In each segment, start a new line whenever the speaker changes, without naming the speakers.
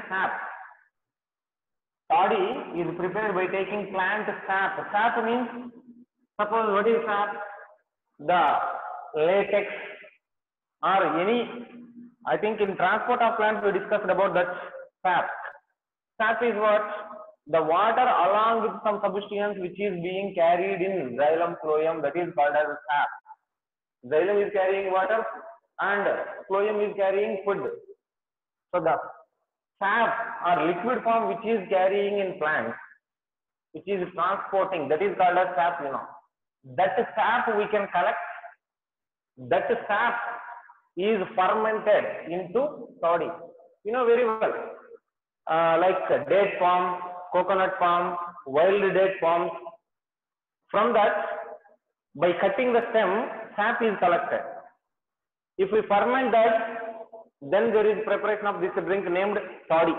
sap. Toddy is prepared by taking plant sap. Sap means, suppose what is sap? The latex or any, I think in transport of plants we discussed about that sap. Sap is what? The water along with some substance which is being carried in xylem, phloem, that is called as sap. Xylem is carrying water and phloem is carrying food. So the sap or liquid form which is carrying in plants, which is transporting, that is called as sap, you know. That sap we can collect. That sap is fermented into toddy. You know very well. Like date palm, coconut palm, wild date palms. From that, by cutting the stem, sap is collected. If we ferment that, then there is preparation of this drink named toddy.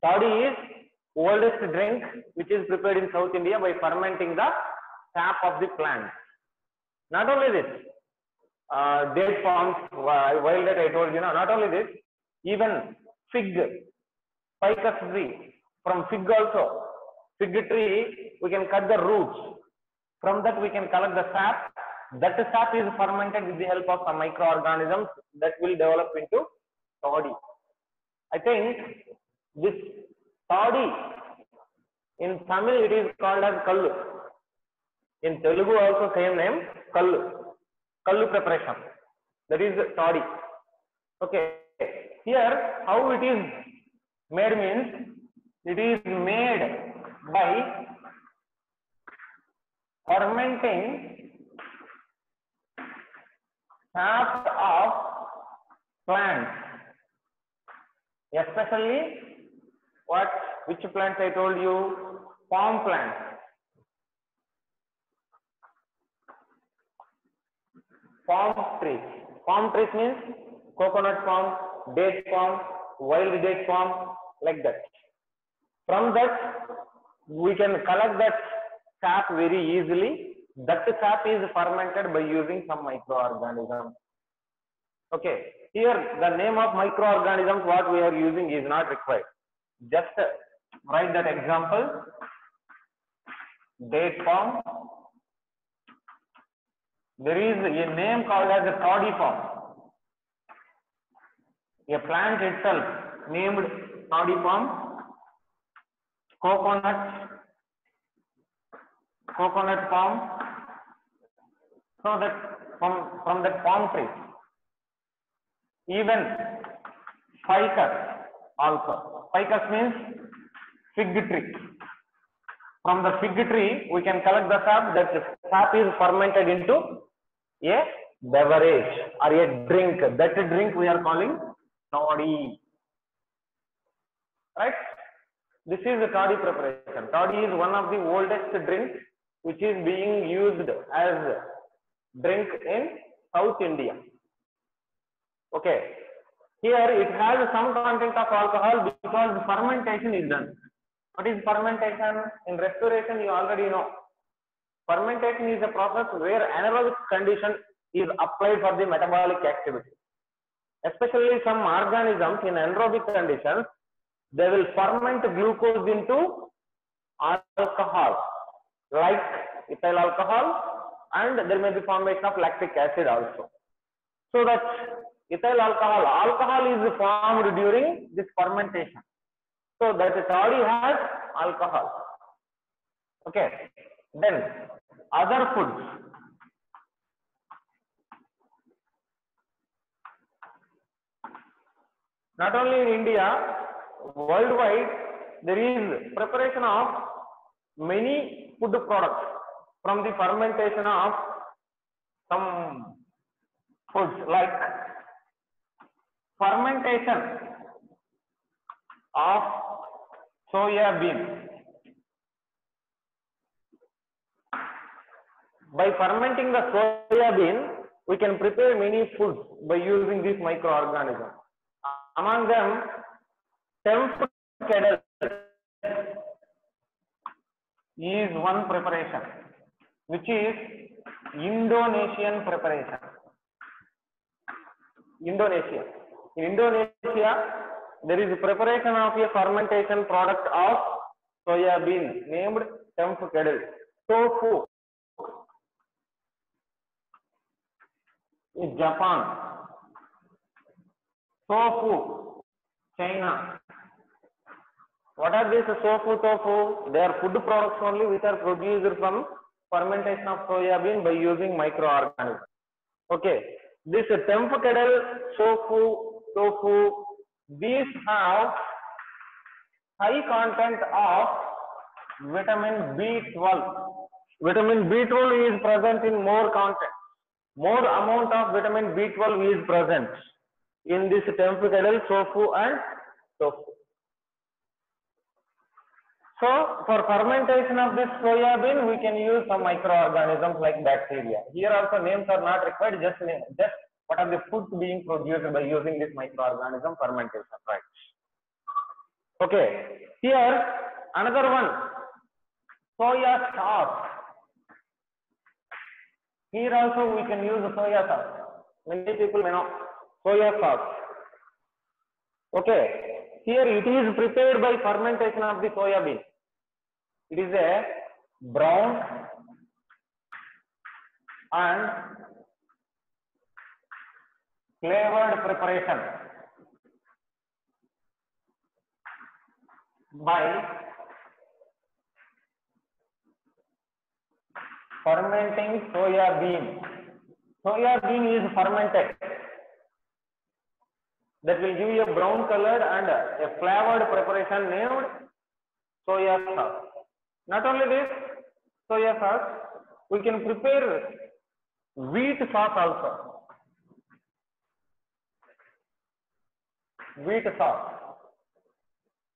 Toddy is oldest drink which is prepared in South India by fermenting the sap of the plant. Not only this, date palms, wild date I told you, not only this, even fig, ficus tree, from fig also, fig tree, we can cut the roots. From that we can collect the sap. That sap is fermented with the help of some microorganisms that will develop into toddy. I think this toddy, in Tamil it is called as kallu. In Telugu also same name, kallu. Kallu preparation. That is toddy. Okay. Here how it is made means, it is made by fermenting sap of plants, especially which plants I told you? Palm plants. Palm trees. Palm trees means coconut palm, date palm, wild date palm, like that. From that we can collect that sap very easily. That sap is fermented by using some microorganisms. Okay, here the name of microorganisms what we are using is not required. Just write that example. Date palm. There is a name called as a toddy palm. A plant itself named toddy palm. Coconut palm. So that from that palm tree. Even ficus also. Ficus means fig tree. From the fig tree we can collect the sap. That sap is fermented into a beverage or a drink. That drink we are calling toddy. Right? This is the toddy preparation. Toddy is one of the oldest drinks which is being used as drink in South India. Okay. Here it has some content of alcohol because fermentation is done. What is fermentation? In respiration you already know. Fermentation is a process where anaerobic condition is applied for the metabolic activity. Especially some organisms in anaerobic conditions, they will ferment glucose into alcohol, like ethyl alcohol, and there may be formation of lactic acid also. So that ethyl alcohol is formed during this fermentation. So that toddy has alcohol. Okay. Then other foods. Not only in India, worldwide there is preparation of many food products from the fermentation of some foods, like fermentation of soya bean. By fermenting the soya bean, we can prepare many foods by using these microorganisms. Among them, tempeh kettle is one preparation, which is Indonesian preparation. In Indonesia, there is a preparation of a fermentation product of soya bean named temph kettle. Tofu is Japan. Tofu, China. What are these tofu? They are food products only which are produced from fermentation of soya bean by using microorganisms. Okay, this temph kettle, tofu, these have high content of vitamin B12. Vitamin B12 is present in more content. More amount of vitamin B12 is present in this temph kettle, tofu and tofu. So, for fermentation of this soya bean, we can use some microorganisms like bacteria. Here also names are not required, just what are the foods being produced by using this microorganism fermentation, right? Okay, here another one, soya sauce. Here also we can use soya sauce. Many people may know soya sauce. Okay, here it is prepared by fermentation of the soya bean. It is a brown and flavored preparation by fermenting soya bean. Soya bean is fermented. That will give you a brown colored and a flavored preparation named soya sauce. Not only this, soya sauce, we can prepare wheat sauce also. Wheat sauce.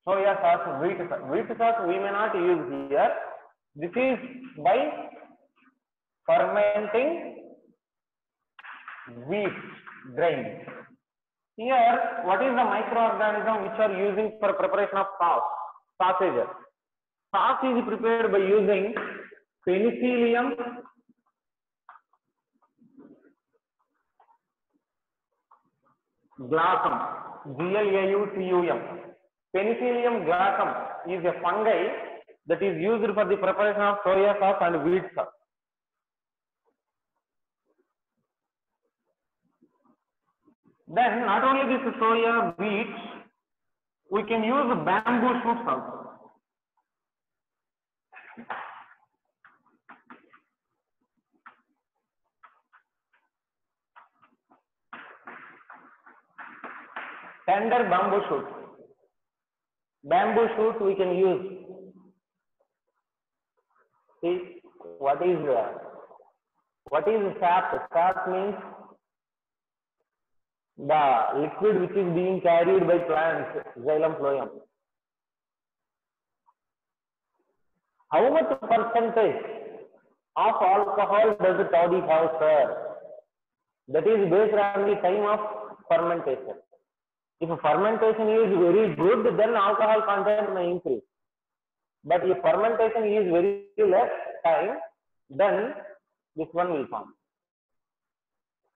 Soya sauce, wheat sauce. Wheat sauce we may not use here. This is by fermenting wheat grains. Here, what is the microorganism which are using for preparation of sauce? Sausages. Sauce is prepared by using Penicillium glaucum, Glaucum. Penicillium glaucum is a fungi that is used for the preparation of soya sauce and wheat sauce. Then, not only this soya, wheat, we can use bamboo shoots also. Tender bamboo shoot. Bamboo shoot we can use. See, what is sap? Sap means the liquid which is being carried by plants, xylem phloem. How much percentage of alcohol does the toddy have, sir? That is based on the time of fermentation. If fermentation is very good, then alcohol content may increase. But if fermentation is very less time, then this one will form.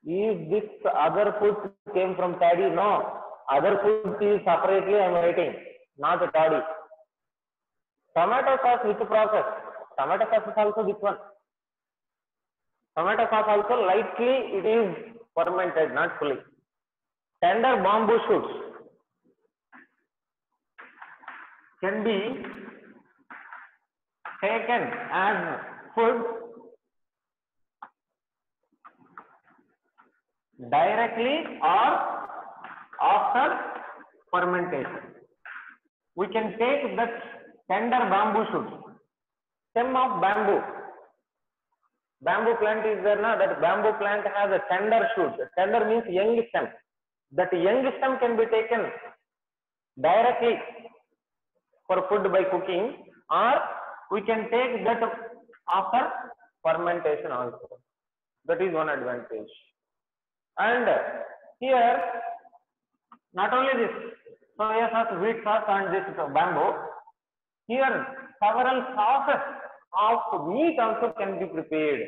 Is this other food came from toddy? No. Other food is separately I am writing, not a toddy. Tomato sauce, which process? Tomato sauce is also this one. Tomato sauce also lightly it is fermented, not fully. Tender bamboo shoots can be taken as food directly or after fermentation. We can take that tender bamboo shoots, stem of bamboo. Bamboo plant is there now, that bamboo plant has a tender shoot. Tender means young stem. That young stem can be taken directly for food by cooking, or we can take that after fermentation also. That is one advantage. And here, not only this soya sauce, wheat sauce and this bamboo, here several sauces of meat also can be prepared.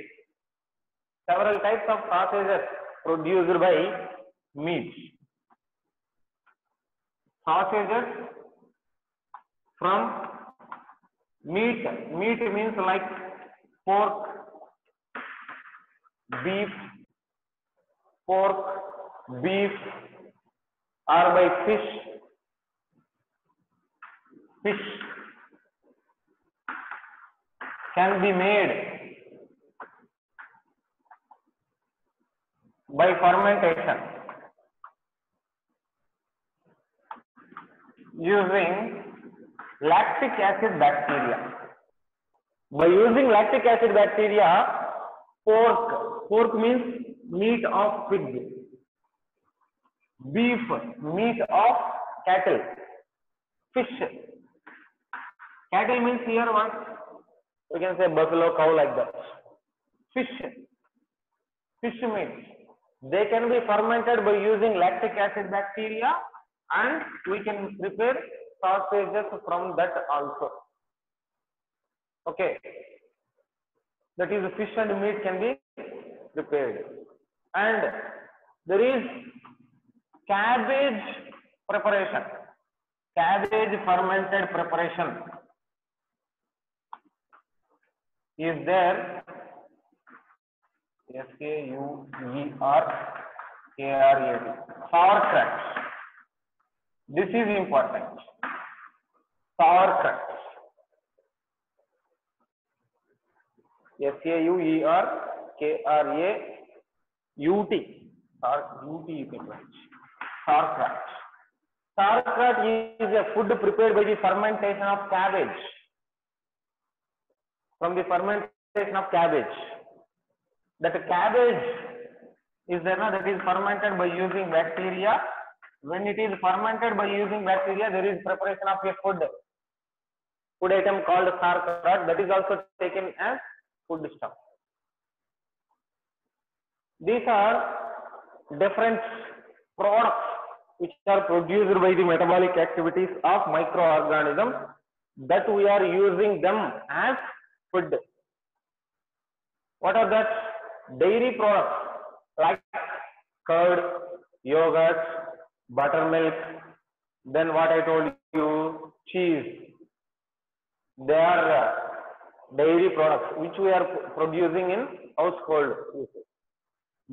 Several types of sausages produced by meat. sausages from meat. Meat means like pork, beef, pork, beef, or by fish. Fish can be made by fermentation using lactic acid bacteria. By using lactic acid bacteria, pork means meat of pig, beef, meat of cattle, fish. Cattle means here what? We can say buffalo, cow, like that. Fish meat. They can be fermented by using lactic acid bacteria, and we can prepare sausages from that also. Okay. That is, fish and meat can be prepared. And there is cabbage preparation. Cabbage fermented preparation is there. Sauerkraut. Sauerkraut. This is important. Sauerkraut. Sauerkraut. Or UT you can write. Sauerkraut. Sauerkraut is a food prepared by the fermentation of cabbage. From the fermentation of cabbage. That cabbage is there, that is fermented by using bacteria. When it is fermented by using bacteria, there is preparation of a food item called sauerkraut. That is also taken as food stuff. These are different products which are produced by the metabolic activities of microorganisms, that we are using them as food. What are that? Dairy products like curd, yogurt, buttermilk, then what I told you, cheese. They are dairy products which we are producing in household uses.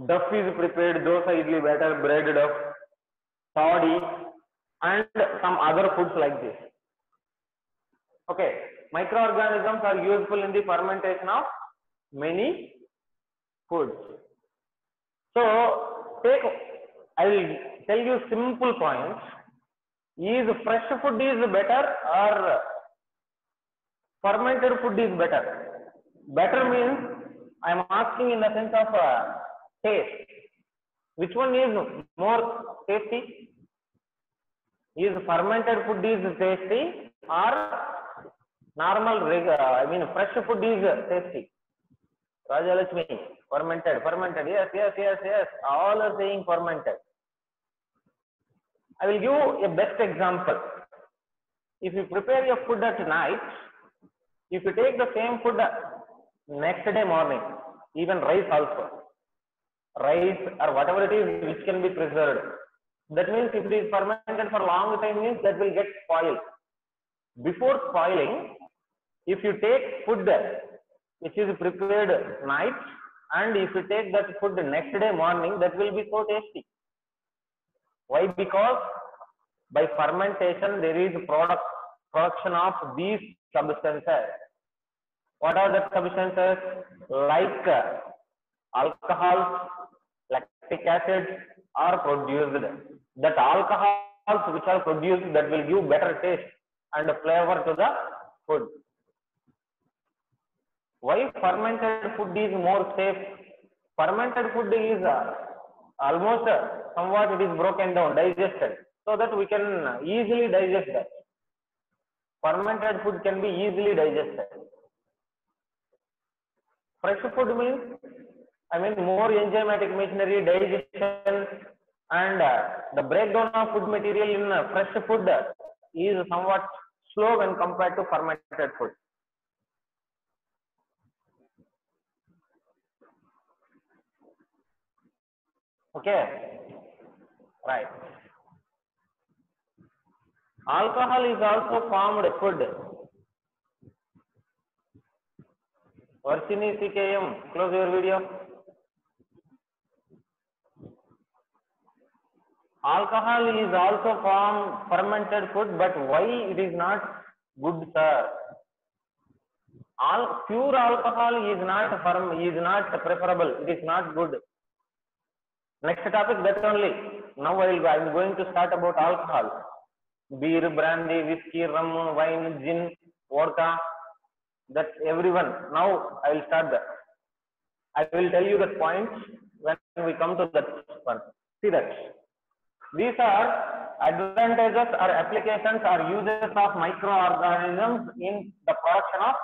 Duff is prepared, dosa, idli, batter, bread duff, toddy, and some other foods like this. Okay, microorganisms are useful in the fermentation of many foods. So, I will tell you simple points. Is fresh food is better or fermented food is better? Better means I am asking in the sense of taste. Which one is more tasty? Is fermented food is tasty or normal, fresh food is tasty? Rajalakshmi, fermented, yes. All are saying fermented. I will give a best example. If you prepare your food at night, if you take the same food next day morning, even rice also, rice or whatever it is which can be preserved, that means if it is fermented for a long time means that will get spoiled. Before spoiling, if you take food which is prepared night, and if you take that food next day morning, that will be so tasty. Why? Because by fermentation there is production of these substances. What are the substances? Like alcohols, lactic acid are produced. That alcohols which are produced, that will give better taste and flavor to the food. Why fermented food is more safe? Fermented food is almost somewhat it is broken down, digested, so that we can easily digest that. Fermented food can be easily digested. Fresh food means, more enzymatic machinery, digestion, and the breakdown of food material in fresh food is somewhat slow when compared to fermented food. Okay, right. Alcohol is also formed food. Varshini CKM, close your video. Alcohol is also formed fermented food, but why it is not good, sir? Pure alcohol is not preferable. It is not good. Next topic, that only. Now I am going to start about alcohol. Beer, brandy, whiskey, rum, wine, gin, vodka. That everyone. Now I will start that. I will tell you the points when we come to that one. See that. These are advantages or applications or uses of microorganisms in the production of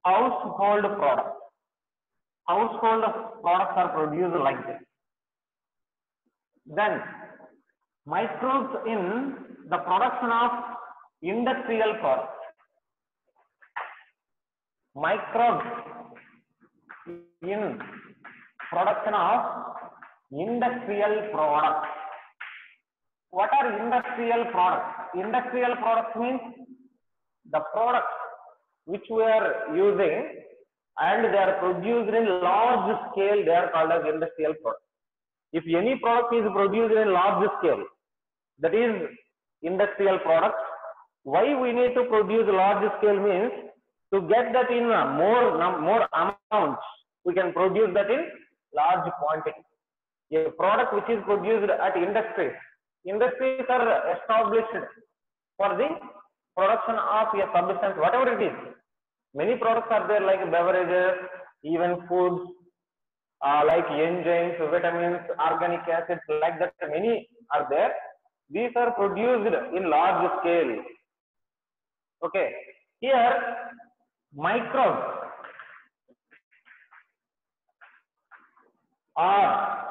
household products. Household products are produced like this. Then microbes in the production of industrial products. Microbes in production of industrial products. What are industrial products? Industrial products means the products which we are using and they are produced in large scale, they are called as industrial products. If any product is produced in large scale, that is industrial products. Why we need to produce large scale means to get that in more amounts, we can produce that in large quantity. A product which is produced at industries are established for the production of a substance, whatever it is. Many products are there like beverages, even foods, like enzymes, vitamins, organic acids, like that. Many are there. These are produced in large scale. Okay. Here, microbes are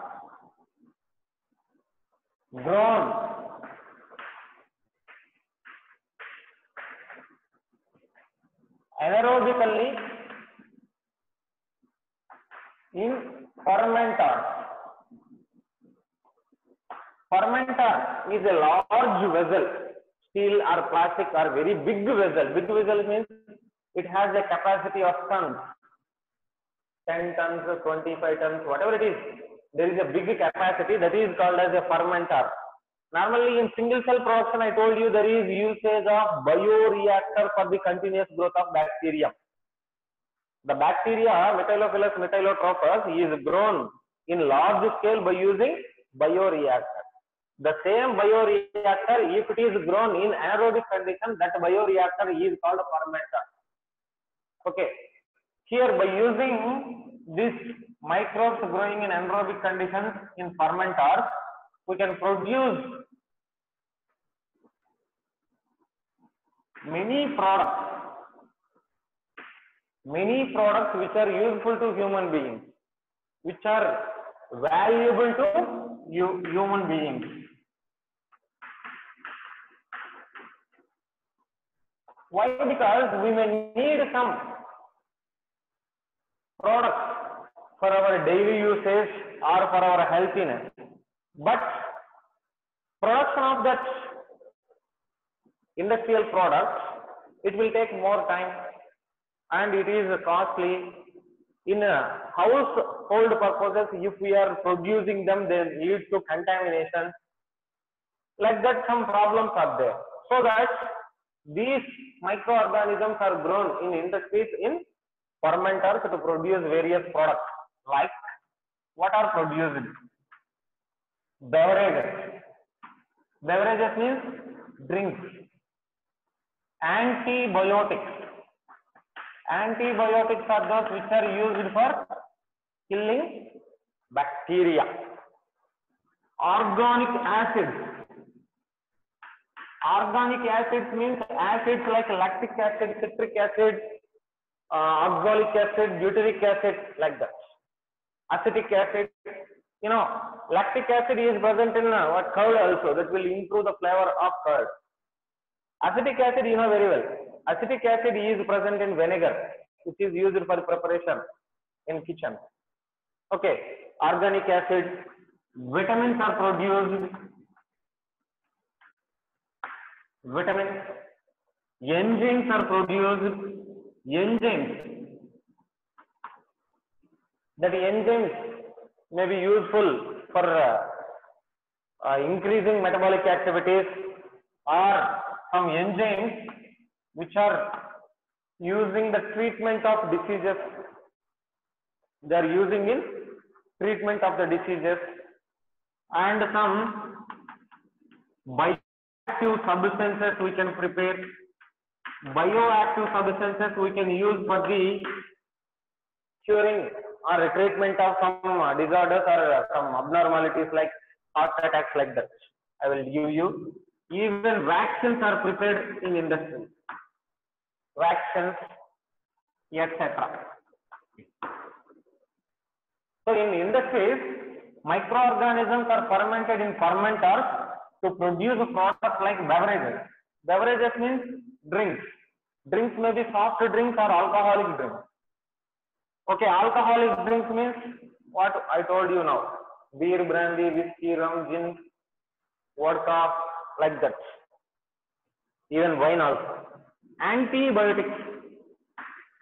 grown anaerobically in fermenters. Fermenter is a large vessel, steel or plastic or very big vessel. Big vessel means it has a capacity of tons, 10 tons, 25 tons, whatever it is. There is a big capacity that is called as a fermenter. Normally in single cell production, I told you there is usage of bioreactor for the continuous growth of bacteria. The bacteria, Metylophilus methylotrophus, is grown in large scale by using bioreactor. The same bioreactor, if it is grown in anaerobic condition, that bioreactor is called a fermenter. Okay. Here, by using these microbes growing in anaerobic conditions in fermenters, we can produce many products which are useful to human beings, which are valuable to human beings. Why? Because we may need some products for our daily usage or for our healthiness, but production of that industrial product, it will take more time and it is costly. In household purposes, if we are producing them, they lead to contamination. Like that, some problems are there. So that these microorganisms are grown in industries in fermenters to produce various products. Like what are produced? Beverages. Beverages means drinks. Antibiotics. Antibiotics are those which are used for killing bacteria. Organic acids. Organic acids means acids like lactic acid, citric acid, oxalic acid, butyric acid, like that. Acetic acid. You know, lactic acid is present in curd also. That will improve the flavor of curd. Acetic acid, you know very well. Acetic acid is present in vinegar, which is used for preparation in kitchen. Okay, organic acid, vitamins are produced. vitamins. Enzymes are produced. Enzymes. That enzymes may be useful for increasing metabolic activities, or some enzymes which are using the treatment of diseases. They are using in treatment of the diseases, and some bioactive substances we can prepare. Bioactive substances we can use for the curing or treatment of some disorders or some abnormalities like heart attacks, like that. I will give you. Even vaccines are prepared in industry. Vaccines, etc. So in industries, microorganisms are fermented in fermenters to produce products like beverages. Beverages means drinks. Drinks may be soft drinks or alcoholic drinks. Okay, alcoholic drinks means what I told you now. Beer, brandy, whiskey, rum, gin, vodka, like that. Even wine also. Antibiotics.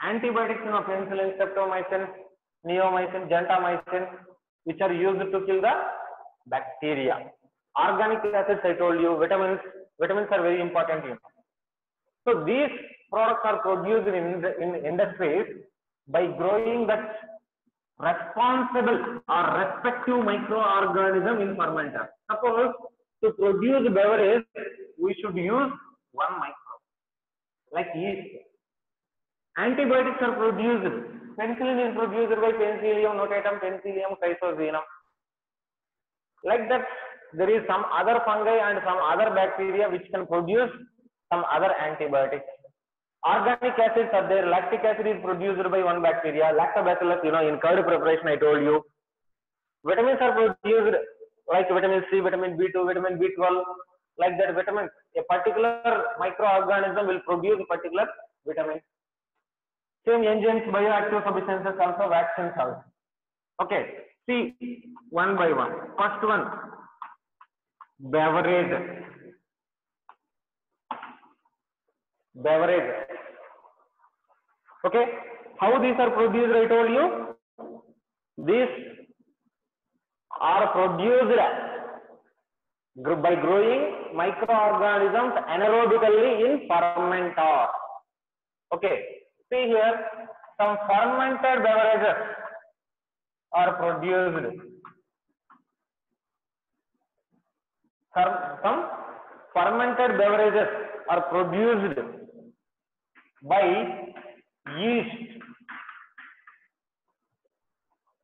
Antibiotics, penicillin, streptomycin, neomycin, gentamicin, which are used to kill the bacteria. Organic acids, I told you. Vitamins. Vitamins are very important. So these products are produced in industries by growing that responsible or respective microorganism in fermenter. Suppose to produce beverage, we should use one micro, like yeast. Antibiotics are produced. Penicillin is produced by Penicillium notatum, Penicillium chrysogenum. Like that, there is some other fungi and some other bacteria which can produce some other antibiotics. Organic acids are there. Lactic acid is produced by one bacteria. Lactobacillus, in curd preparation, I told you. Vitamins are produced like vitamin C, vitamin B2, vitamin B12, like that. Vitamins, a particular microorganism will produce a particular vitamin. Same enzymes, bioactive substances, also vaccines also. Okay, see one by one. First one, beverage. Beverage. Okay, how these are produced, I told you. These are produced by growing microorganisms anaerobically in fermenter. Okay, see here, some fermented beverages are produced. Some fermented beverages are produced by yeast.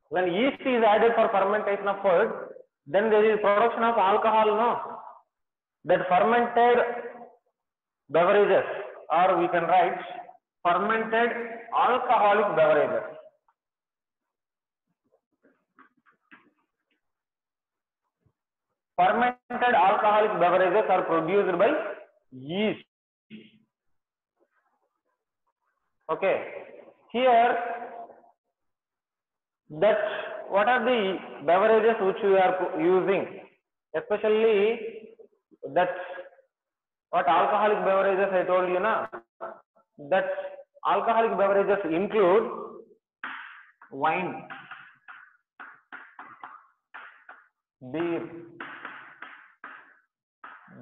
When yeast is added for fermentation of food, then there is production of alcohol, no? That fermented beverages, or we can write fermented alcoholic beverages. Fermented alcoholic beverages are produced by yeast. Okay, here that what are the beverages which we are using, especially that what alcoholic beverages I told you na, that alcoholic beverages include wine, beer,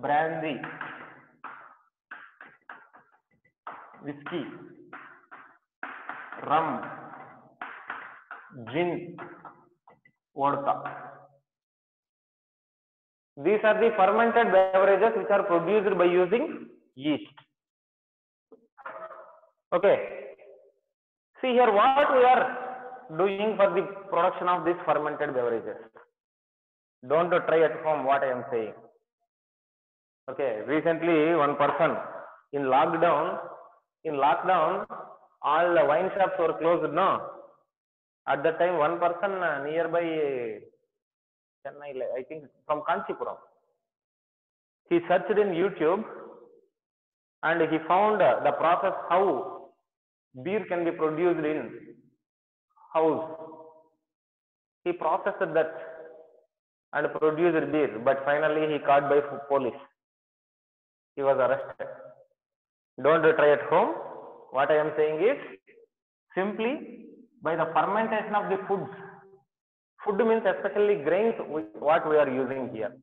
brandy, whiskey, rum, gin, vodka. These are the fermented beverages which are produced by using yeast. Okay. See here what we are doing for the production of these fermented beverages. Don't try at home what I am saying. Okay. Recently, one person in lockdown, all the wine shops were closed. No. At that time, one person nearby Chennai, I think from Kanchipuram, he searched in YouTube and he found the process how beer can be produced in house. He processed that and produced beer, but finally he caught by police. he was arrested. Don't try at home. What I am saying is simply by the fermentation of the foods. Food means especially grains, what we are using here.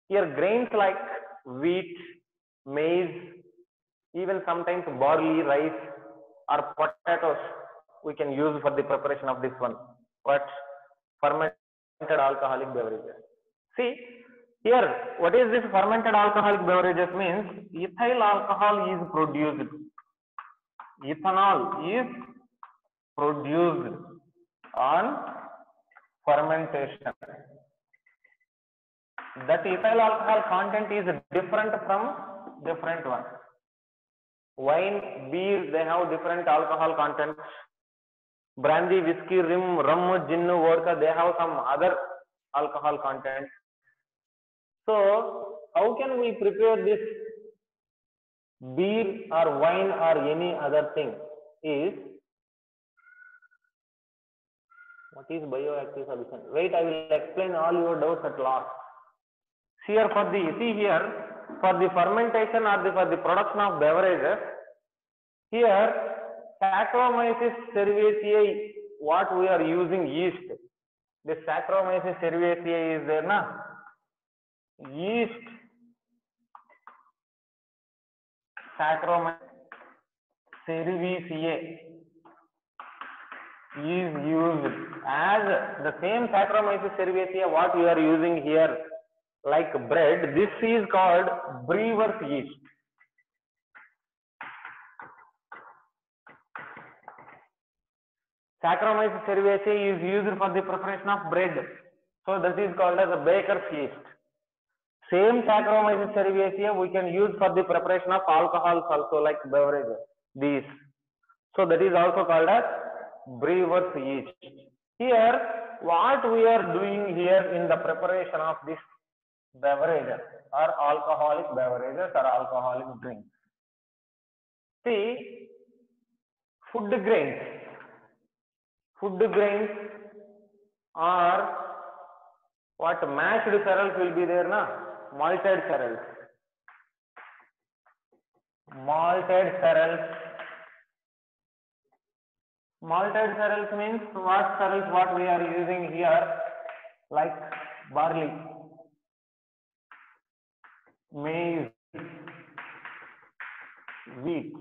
Here grains like wheat, maize, even sometimes barley, rice or potatoes we can use for the preparation of this one. But fermented alcoholic beverages. See here, what is this fermented alcoholic beverages means? Ethyl alcohol is produced. Ethanol is produced on fermentation. That ethyl alcohol content is different from different one. Wine, beer, they have different alcohol content. Brandy, whiskey, rum, gin, vodka, they have some other alcohol content. So, how can we prepare this beer or wine or any other thing? Is what is bioactive solution? Wait, I will explain all your doubts at last. Here for the fermentation or for the production of beverages, here Saccharomyces cerevisiae, what we are using yeast. This Saccharomyces cerevisiae is there, na? Yeast, Saccharomyces cerevisiae is used as the same Saccharomyces cerevisiae what we are using here like bread. This is called brewer's yeast. Saccharomyces cerevisiae is used for the preparation of bread. So that is called as a baker's yeast. Same Saccharomyces cerevisiae we can use for the preparation of alcohols also like beverages. These. So that is also called as brewer's yeast. Here, what we are doing here in the preparation of this beverages or alcoholic beverages or alcoholic drinks. See, food grains. Food grains are what mashed cereals will be there, na? Malted cereals. Malted cereals. Malted cereals means what cereals what we are using here like barley, maize, wheat.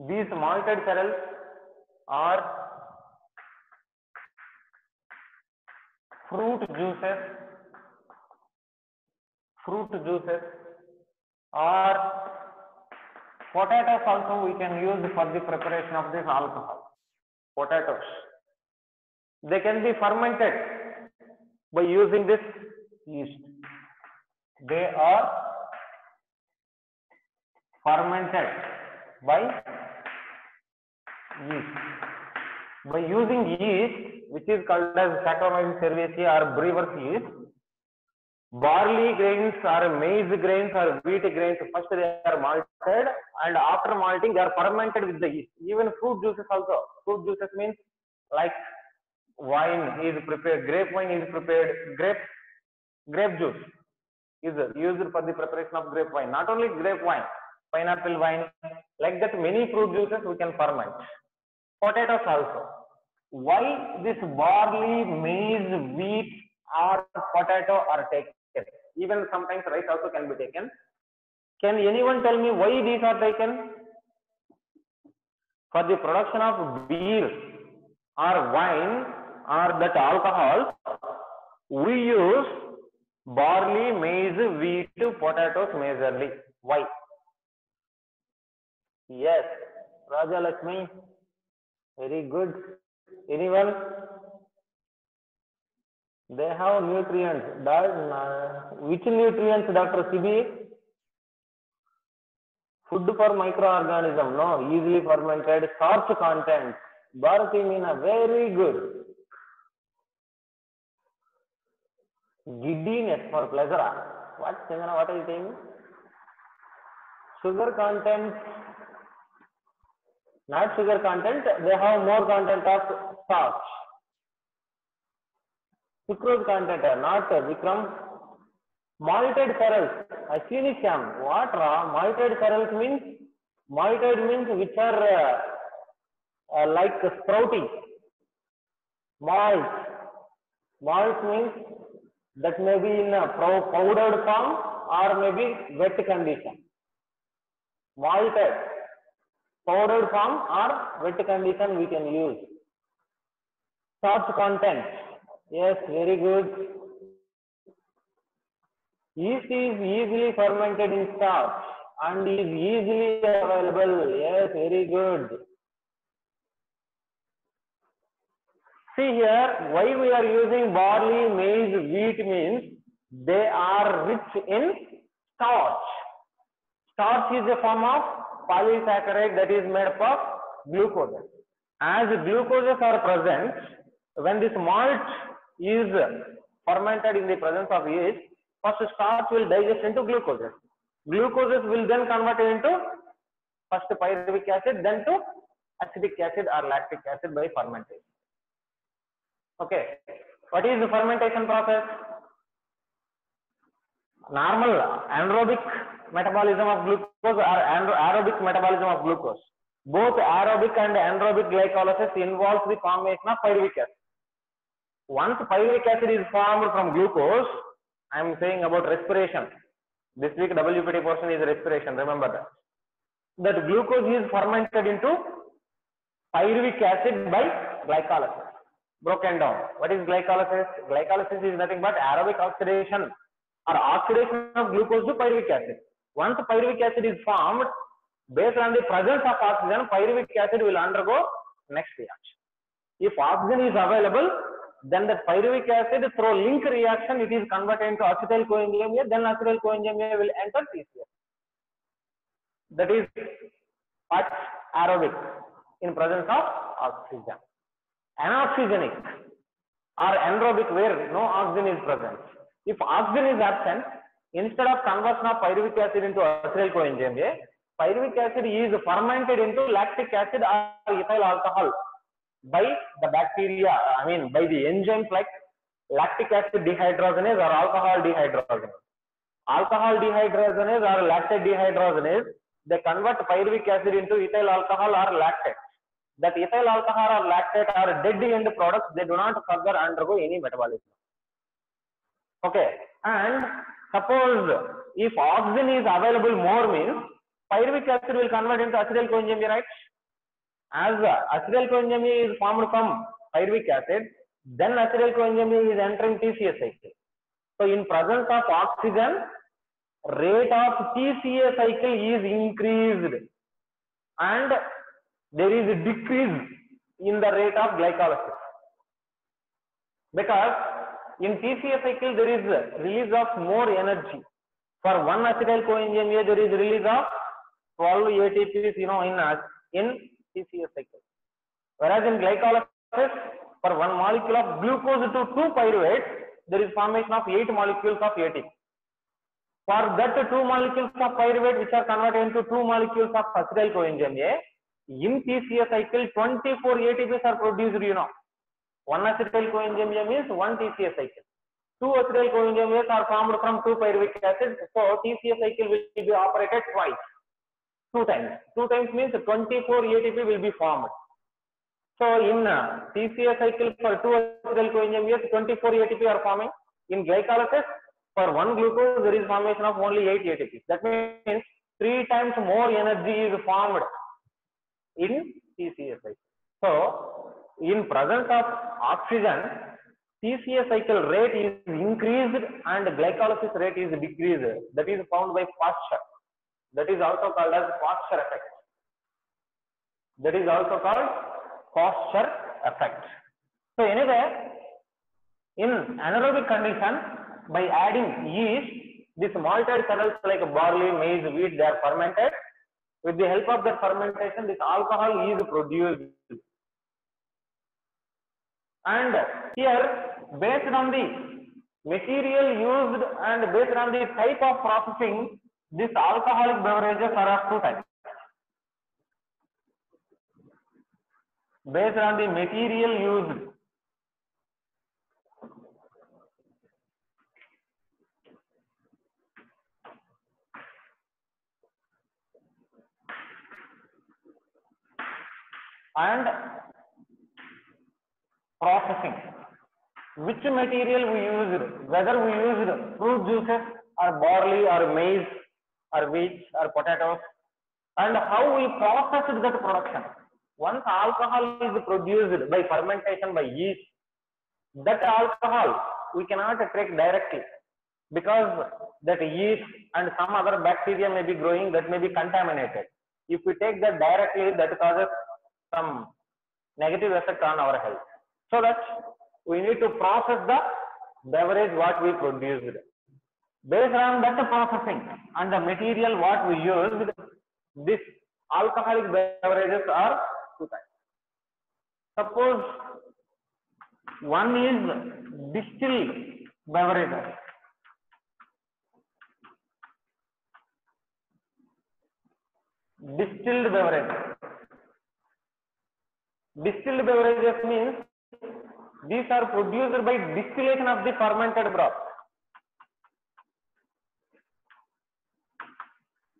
These malted cereals are fruit juices or potatoes also we can use for the preparation of this alcohol. Potatoes, they can be fermented by using this yeast. They are fermented by yeast. By using yeast, which is called as Saccharomyces cerevisiae or brewer's yeast, barley grains or maize grains or wheat grains, first they are malted and after malting they are fermented with the yeast. Even fruit juices also. Fruit juices means like wine is prepared, grape wine is prepared, grape juice is used for the preparation of grape wine. Not only grape wine, pineapple wine, like that many fruit juices we can ferment. Potatoes also. Why this barley, maize, wheat or potato are taken? Even sometimes rice also can be taken. Can anyone tell me why these are taken? For the production of beer or wine or that alcohol, we use barley, maize, wheat, potatoes majorly. Why? Yes, Raja Lakshmi. Very good. Anyone? They have nutrients. Which nutrients, Dr. CB? Food for microorganism. No, easily fermented, starch content. Bharati Meena, very good. Giddiness for pleasure. What, Chandana, what are you saying? Sugar content. Not sugar content, they have more content of starch. Sucrose content, not Vikram. Malted cereals. Actually, Shyam, what raw? Malted cereals means, malted means which are like sprouting. Malt. Malt means that may be in a powdered form or maybe wet condition. Malted. Powdered form or wet condition we can use. Starch content. Yes, very good. Yeast is easily fermented in starch and is easily available. Yes, very good. See here, why we are using barley, maize, wheat means they are rich in starch. Starch is a form of polysaccharide that is made up of glucose. As glucoses are present, when this malt is fermented in the presence of yeast, first starch will digest into glucoses. Glucoses will then convert into first pyruvic acid, then to acetic acid or lactic acid by fermentation. Okay, what is the fermentation process? Normal anaerobic metabolism of glucose or aerobic metabolism of glucose. Both aerobic and anaerobic glycolysis involves the formation of pyruvic acid. Once pyruvic acid is formed from glucose, I am saying about respiration. This week WPT portion is respiration, remember that. That glucose is fermented into pyruvic acid by glycolysis. Broken down. What is glycolysis? Glycolysis is nothing but aerobic oxidation or oxidation of glucose to pyruvic acid. Once pyruvic acid is formed, based on the presence of oxygen, pyruvic acid will undergo next reaction. If oxygen is available, then the pyruvic acid through link reaction, it is converted into acetyl coenzyme A, then acetyl coenzyme A will enter TCA. That is what aerobic in presence of oxygen. Anoxygenic or anaerobic where no oxygen is present. If oxygen is absent, instead of conversion of pyruvic acid into acetyl coenzyme A, pyruvic acid is fermented into lactic acid or ethyl alcohol by the bacteria, I mean by the enzymes like lactic acid dehydrogenase or alcohol dehydrogenase. Alcohol dehydrogenase or lactate dehydrogenase, they convert pyruvic acid into ethyl alcohol or lactate. That ethyl alcohol or lactate are dead end products, they do not further undergo any metabolism. Okay, and suppose if oxygen is available more means pyruvic acid will convert into acetyl coenzyme A, right? As acetyl coenzyme A is formed from pyruvic acid, then acetyl coenzyme A is entering TCA cycle. So in presence of oxygen, rate of TCA cycle is increased and there is a decrease in the rate of glycolysis. Because in TCA cycle there is a release of more energy. For one acetyl coenzyme A there is release of 12 ATPs, in TCA cycle. Whereas in glycolysis, for one molecule of glucose to 2 pyruvate, there is formation of 8 molecules of ATP. For that 2 molecules of pyruvate which are converted into 2 molecules of acetyl coenzyme A, in TCA cycle 24 ATPs are produced, One acetyl coenzyme A means one TCA cycle. 2 acetyl coenzyme A's are formed from 2 pyruvic acid, so TCA cycle will be operated twice. 2 times. 2 times means 24 ATP will be formed. So in TCA cycle for 2 acetyl coenzyme A's, 24 ATP are forming. In glycolysis, for one glucose, there is formation of only 8 ATP. That means 3 times more energy is formed in TCA cycle. So in presence of oxygen, TCA cycle rate is increased and glycolysis rate is decreased. That is found by Foster. That is also called as Foster effect. That is also called Foster effect. So anyway, in anaerobic condition, by adding yeast, this malted kernels like barley, maize, wheat, they are fermented. With the help of that fermentation, this alcohol is produced. And here, based on the material used and based on the type of processing, these alcoholic beverages are of 2 types. Based on the material used, and processing. Which material we used, whether we used fruit juices or barley or maize or wheat or potatoes, and how we processed that production. Once alcohol is produced by fermentation by yeast, that alcohol we cannot take directly, because that yeast and some other bacteria may be growing, that may be contaminated. If we take that directly, that causes some negative effect on our health. So that we need to process the beverage what we produced. Based on that processing and the material what we used, this alcoholic beverages are two types. Suppose one is distilled beverages. Distilled beverages. Distilled beverages means these are produced by distillation of the fermented broth.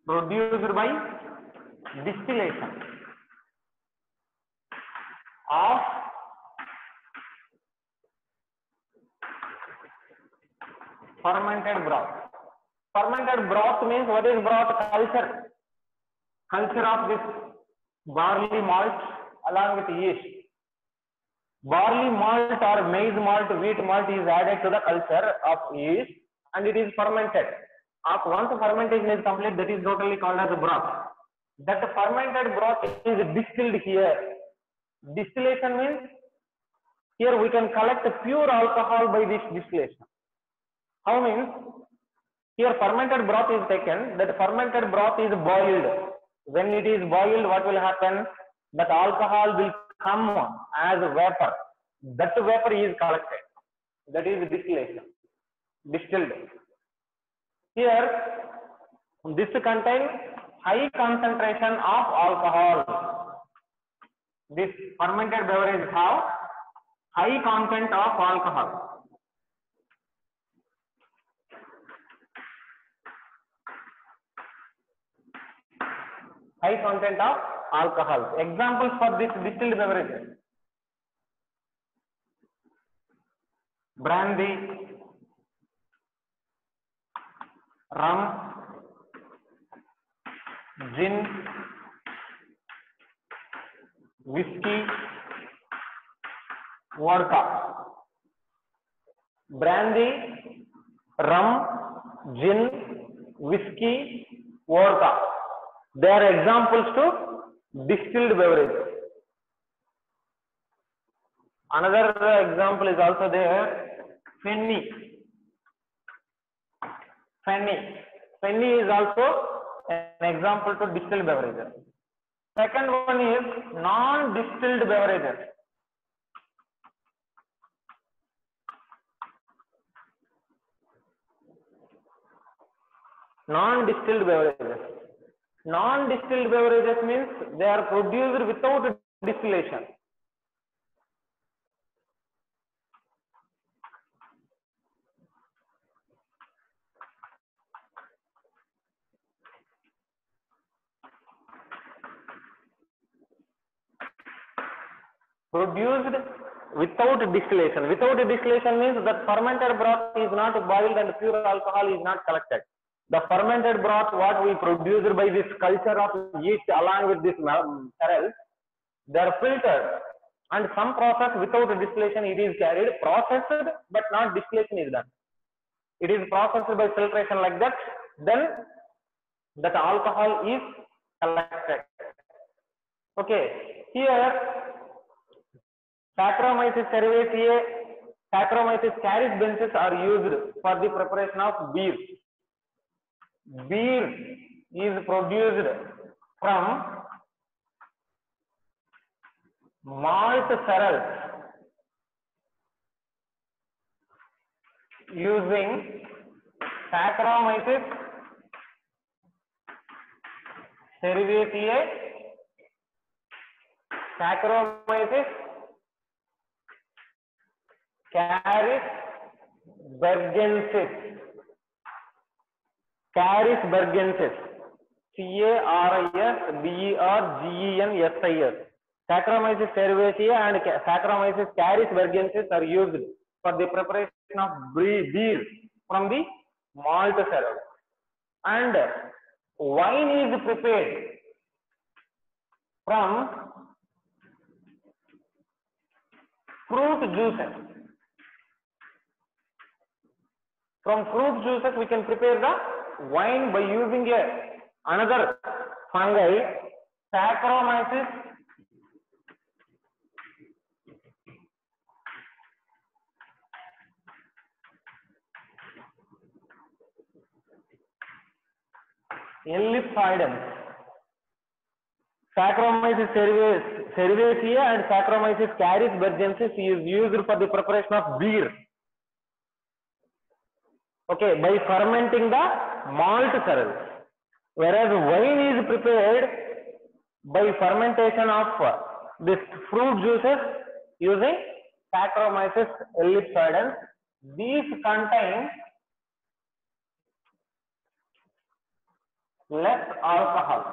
Produced by distillation of fermented broth. Fermented broth means what is broth? Culture. Culture of this barley malt along with yeast. Barley malt or maize malt, wheat malt is added to the culture of yeast and it is fermented. Once the fermentation is complete, that is totally called as a broth. That fermented broth is distilled here. Distillation means here we can collect pure alcohol by this distillation. How means? Here fermented broth is taken, that fermented broth is boiled. When it is boiled, what will happen? That alcohol will come as vapor. That vapor is collected. That is distillation. Distilled. Here, this contains high concentration of alcohol. This fermented beverage have high content of alcohol. High content of alcohol. Examples for this distilled beverages: brandy, rum, gin, whiskey, vodka. Brandy, rum, gin, whiskey, vodka. They are examples to distilled beverages. Another example is also there, Fenny. Fenny is also an example to distilled beverages. Second one is non-distilled beverages. Non-distilled beverages. Non-distilled beverages means they are produced without distillation. Produced without distillation. Without distillation means that fermented broth is not boiled and pure alcohol is not collected. The fermented broth, what we produced by this culture of yeast along with this cereals, they are filtered, and some process without distillation it is carried, processed, but not distillation is done. It is processed by filtration like that, then that alcohol is collected. Okay, here Saccharomyces cerevisiae, Saccharomyces caribensis are used for the preparation of beer. Beer is produced from malt cereals using Saccharomyces cerevisiae, Saccharomyces carisbergensis, carisbergensis, Carisbergensis, Saccharomyces cerevisiae and Saccharomyces caris are used for the preparation of beer from the malt cereal. And wine is prepared from fruit juices. From fruit juices we can prepare the wine by using another fungi, Saccharomyces ellipsoidens. Saccharomyces cerevisiae and Saccharomyces caris is used for the preparation of beer. Okay, by fermenting the malt cereals. Whereas wine is prepared by fermentation of this fruit juices using Saccharomyces ellipsoidens. These contain less alcohol.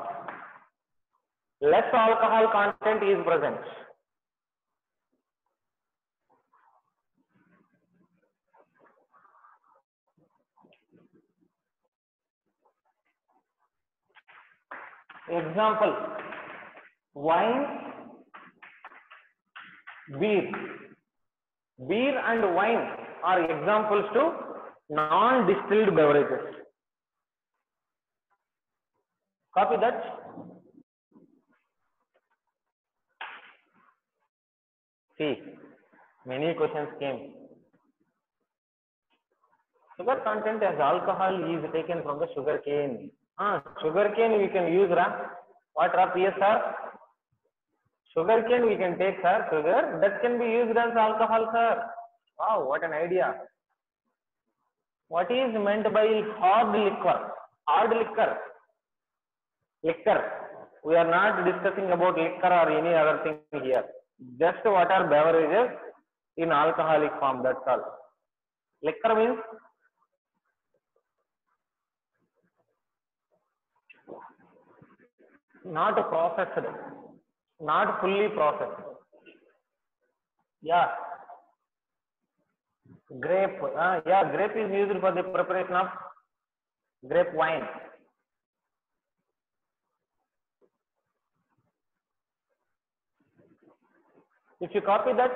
Less alcohol content is present. Example, wine, beer. Beer and wine are examples to non-distilled beverages. Copy that. See, many questions came. Sugar content as alcohol is taken from the sugar cane. Sugar cane we can use, what PSR? Sugar cane we can take, sir, sugar that can be used as alcohol, sir. Wow, what an idea. What is meant by hard liquor? Hard liquor. Liquor. We are not discussing about liquor or any other thing here. Just what are beverages in alcoholic form, that's all. Liquor means not processed, not fully processed. Yeah. Grape. Grape is used for the preparation of grape wine. If you copy that,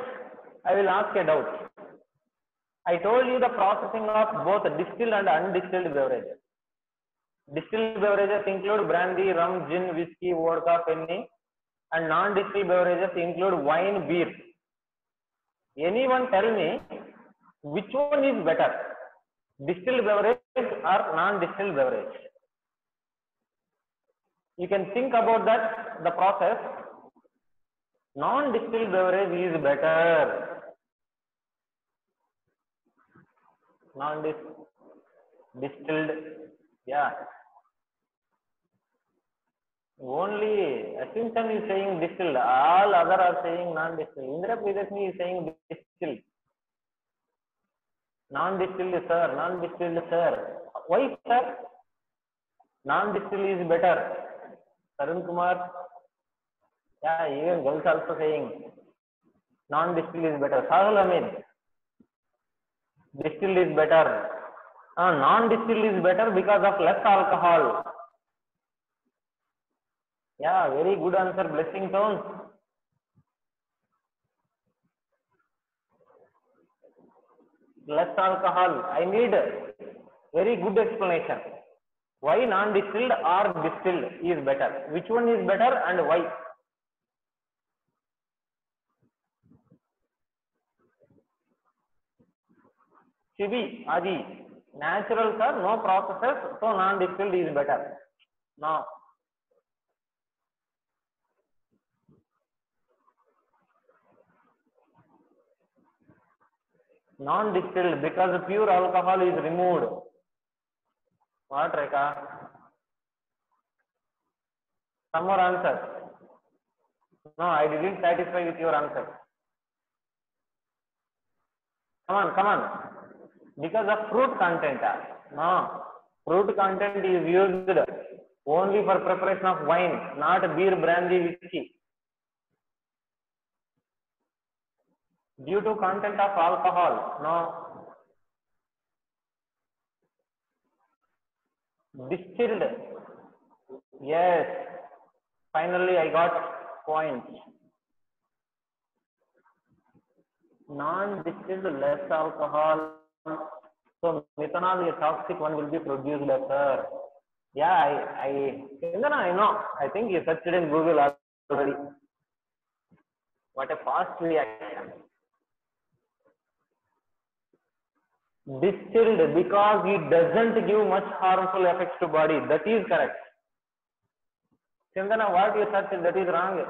I will ask a doubt. I told you the processing of both distilled and undistilled beverages. Distilled beverages include brandy, rum, gin, whiskey, vodka, penny, and non-distilled beverages include wine, beer. Anyone tell me which one is better, distilled beverage or non-distilled beverage? You can think about that, the process. Non-distilled beverage is better. Non-distilled, yeah. Only Assumption is saying distilled, all other are saying non-distilled. Indra Priyadashini is saying distilled. Non-distilled, sir, non-distilled, sir. Why, sir? Non-distilled is better. Tarun Kumar, yeah, even girls also saying non-distilled is better. Sahil Hamid, distilled is better. Non-distilled is better because of less alcohol. Yeah, very good answer, Blessing Tones. Less alcohol. I need very good explanation. Why non-distilled or distilled is better? Which one is better and why? Chibi, Adi, natural, sir, no processes, so non-distilled is better. No. Non-distilled because pure alcohol is removed. What, Rekha? Some more answers. No, I didn't satisfy with your answer. Come on. Because of fruit content. No, fruit content is used only for preparation of wine, not beer, brandy, whiskey. Due to content of alcohol. No. Distilled. Yes. Finally, I got points. Non-distilled, less alcohol. So methanol, a toxic one, will be produced lesser. Yeah, I know. I think you searched it in Google already. What a fast reaction. Distilled because it doesn't give much harmful effects to body. That is correct. Chandana, what you searched, that is wrong.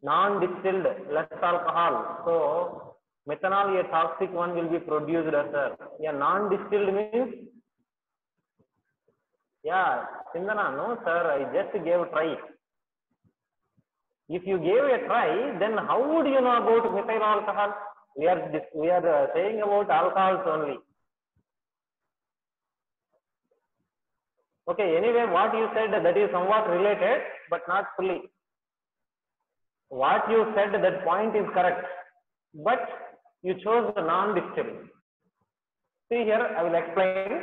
Non-distilled, less alcohol. So methanol, a toxic one, will be produced lesser. Yeah, non-distilled means. Yeah, Chandana, no sir, I just gave a try. If you gave a try, then how would you know about methyl alcohol? We are saying about alcohols only. Okay, anyway, what you said, that is somewhat related, but not fully. What you said, that point is correct, but you chose the non-distilled. See here, I will explain.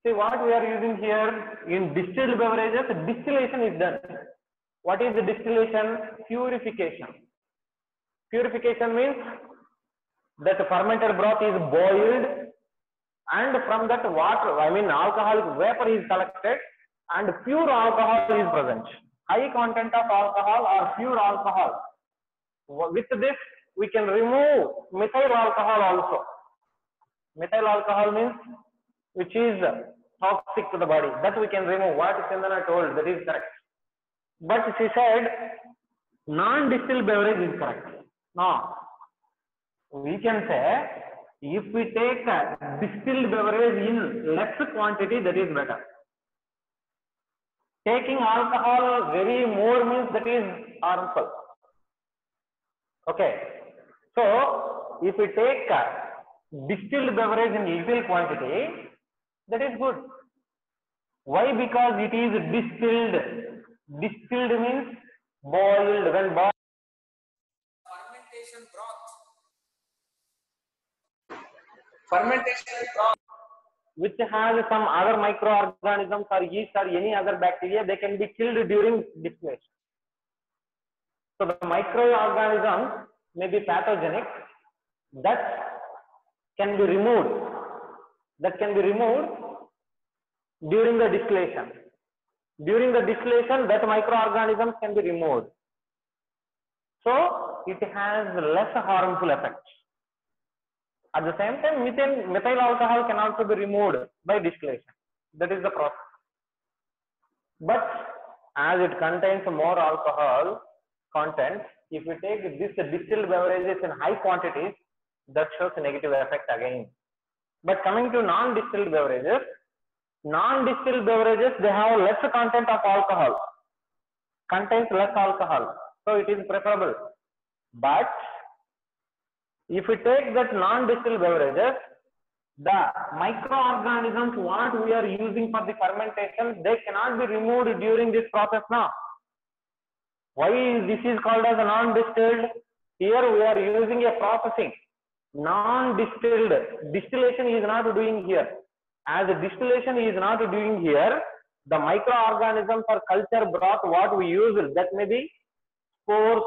See what we are using here in distilled beverages, distillation is done. What is the distillation? Purification. Purification means that fermented broth is boiled, and from that water, I mean alcoholic vapor is collected, and pure alcohol is present. High content of alcohol or pure alcohol. With this, we can remove methyl alcohol also. Methyl alcohol means which is toxic to the body. That we can remove. What Chandana told, that is correct. But she said non-distilled beverage is correct. Now, we can say if we take a distilled beverage in less quantity, that is better. Taking alcohol very more means that is harmful. Okay. So, if we take a distilled beverage in little quantity, that is good. Why? Because it is distilled. Distilled means boiled. When boiled,
fermentation broth,
which has some other microorganisms or yeast or any other bacteria, they can be killed during distillation. So the microorganisms may be pathogenic. That can be removed. That can be removed during the distillation. During the distillation, that microorganisms can be removed. So it has less harmful effects. At the same time, methyl alcohol can also be removed by distillation. That is the process. But as it contains more alcohol content, if we take this distilled beverages in high quantities, that shows a negative effect again. But coming to non-distilled beverages, they have less content of alcohol, contains less alcohol, so it is preferable. But if we take that non-distilled beverages, the microorganisms what we are using for the fermentation, they cannot be removed during this process now. Why this is called as a non-distilled? Here we are using a processing. Non-distilled, distillation is not doing here. As a distillation is not doing here, the microorganisms or culture broth what we use, that may be spores.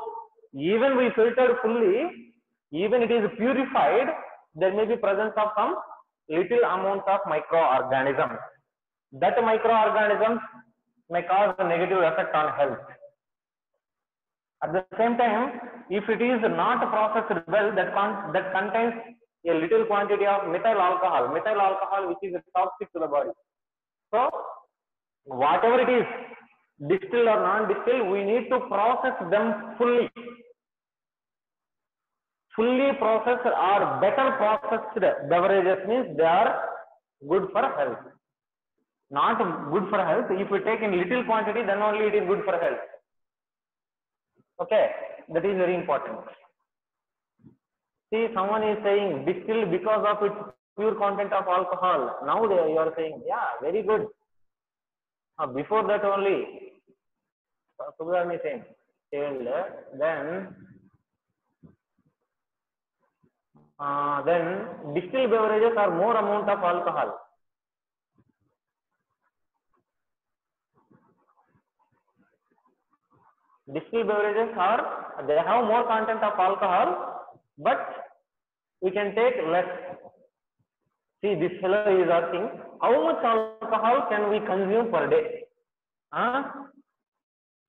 Even we filtered fully, even it is purified, there may be presence of some little amount of microorganisms. That microorganisms may cause a negative effect on health. At the same time, if it is not processed well, that contains a little quantity of methyl alcohol which is toxic to the body. So whatever it is, distilled or non-distilled, we need to process them fully. Fully processed or better processed beverages means they are good for health. Not good for health. If we take in little quantity, then only it is good for health. Okay, that is very important. See, someone is saying distilled because of its pure content of alcohol. Now you are saying, yeah, very good. Before that only, Subramani is saying, distilled, then distilled beverages are more amount of alcohol. Distilled beverages are, they have more content of alcohol, but we can take less. See, this fellow is asking, how much alcohol can we consume per day?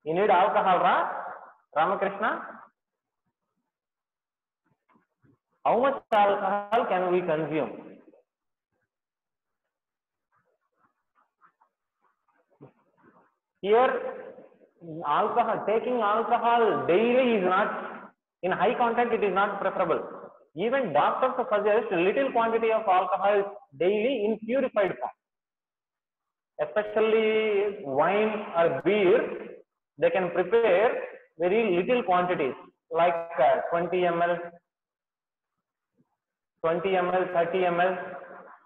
You need alcohol, Ramakrishna? How much alcohol can we consume? Here, alcohol, taking alcohol daily is not, in high content it is not preferable. Even doctors suggest little quantity of alcohol daily in purified form. Especially wine or beer, they can prepare very little quantities like 20 ml, 20 ml, 30 ml,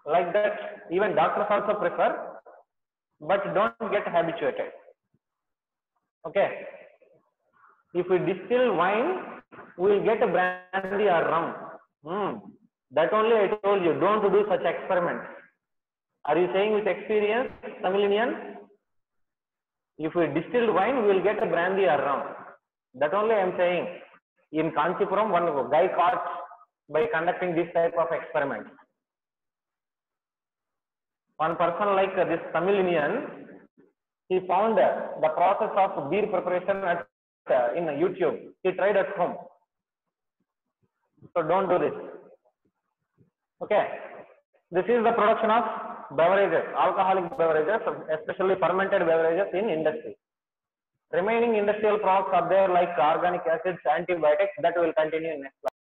like that. Even doctors also prefer, but don't get habituated. Okay. If we distill wine, we will get a brandy or rum. That only I told you, don't do such experiments. Are you saying with experience, Tamil Indian? If we distill wine, we will get a brandy or rum. That only I am saying. In Kanchipuram, one guy caught by conducting this type of experiments. One person like this Tamil Indian, he found the process of beer preparation in YouTube. He tried at home. So don't do this. Okay. This is the production of beverages, alcoholic beverages, especially fermented beverages in industry. Remaining industrial products are there like organic acids, antibiotics, that will continue in next class.